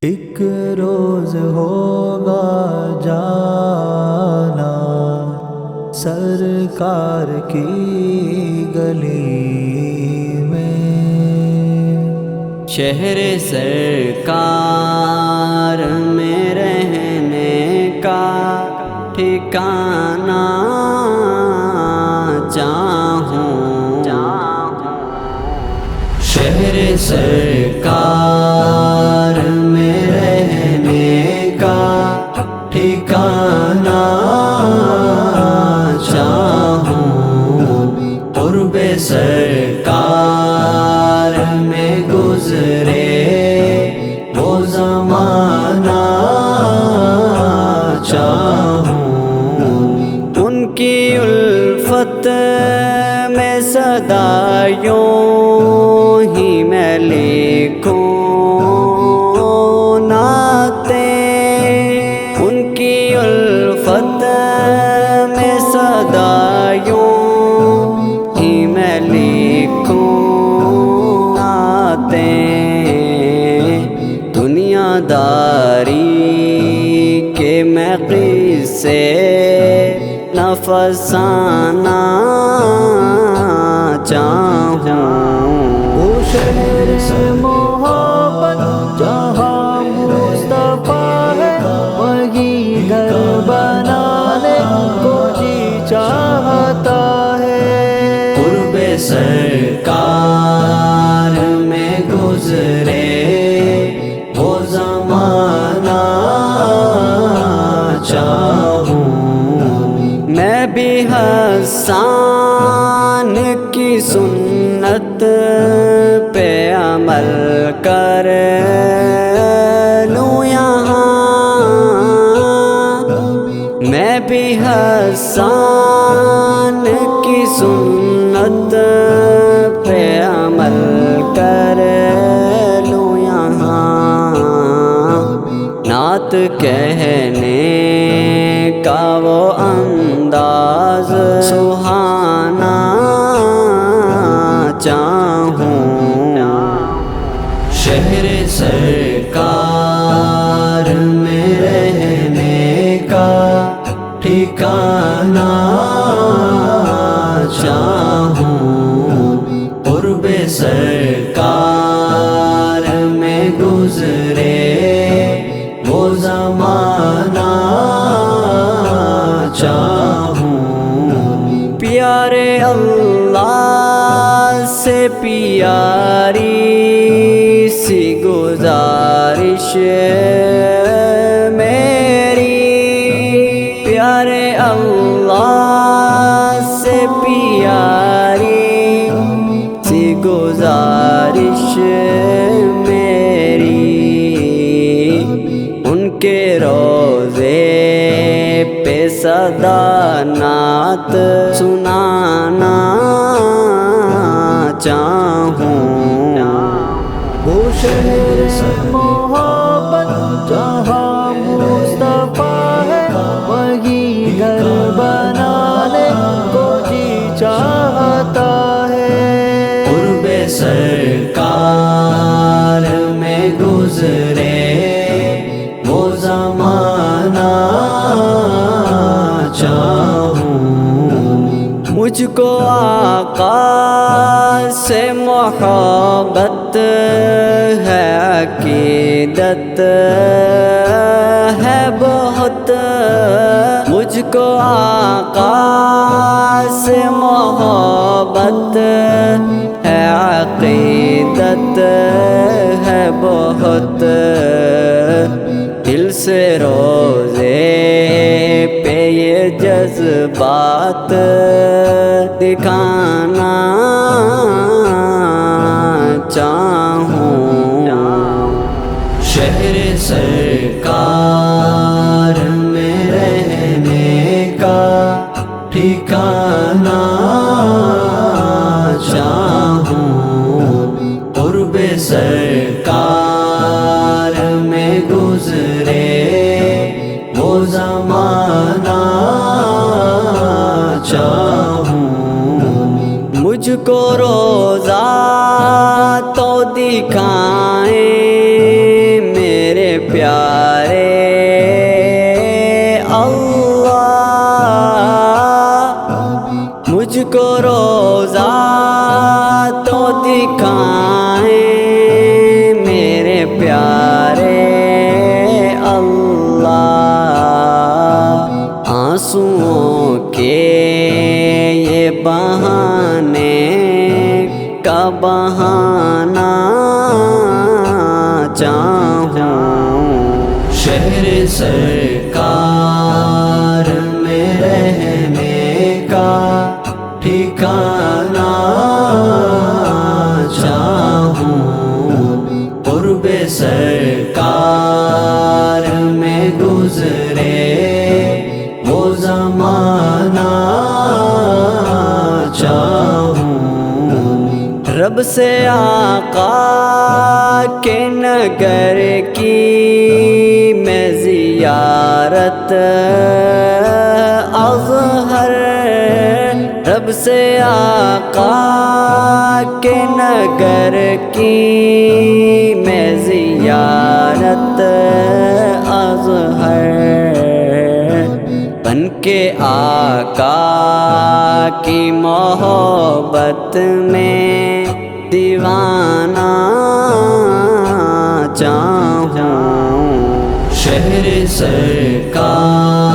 ایک روز ہوگا جانا سرکار کی گلی میں، شہر سرکار میں رہنے کا ٹھکانہ چاہوں، شہر سرکار میں رہنے کا ٹھکانہ چاہوں، قرب سرکار میں گزرے وہ زمانہ چاہوں، ان کی الفت میں صدا یوں ہی میں لکھوں نعتیں، ان کی الفت میں صدا یوں ہی میں لکھوں نعتیں، دنیا داری کے میں قصے نفسانہ چاہوں، وہ شہر سے محبت جہاں مصطفیٰ ہے، وہی گھر بنانے کو جی چاہتا ہے، قرب سرکار میں گزرے وہ زمانہ چاہوں، میں بھی حسان کی سنت پہ عمل کر لوں یہاں، میں بھی حسان کی سنت پہ عمل کر لوں یہاں، نعت کہنے کا وہ انداز سہانا چاہوں، شہر سرکار میں رہنے کا ٹھکانہ چاہوں، قرب سرکار میں گزرے وہ زمانہ چاہوں، پیارے اللہ سے پیاری سی گزارش میری، پیارے اللہ سے پیاری سی گزارش میری، ان کے روضے پہ صدا نعت سنانا چاہوں، وہ شہر سے محبت جہاں مصطفیٰ ہے، وہی گھر بنانے کو جی چاہتا ہے، قرب سرکار میں گزرے وہ زمانہ چاہوں، مجھ کو آقا سے محبت ہے، عقیدت ہے بہت، مجھ کو آقا سے محبت ہے، عقیدت ہے بہت، دل سے روزے پہ یہ جذبات دکھانا چاہوں، شہر سرکار میں رہنے کا ٹھکانہ چاہوں، قرب سرکار میں گزرے وہ زمانہ چاہوں، مجھ کو روزہ تو دکھائیں میرے کو روزہ تو دکھائیں میرے پیارے اللہ، آنسوؤں کے یہ بہانے کا بہانہ چاہوں، شہر سرکار میں رہنے کا ٹھکانہ چاہوں، قرب سرکار میں گزرے وہ زمانہ چاہوں، رب سے آقا کے نگر کی میں زیارت اظہر، رب سے آقا کے نگر کی میں زیارت اظہر، بن کے آقا کی محبت میں دیوانہ چاہوں، شہر سرکار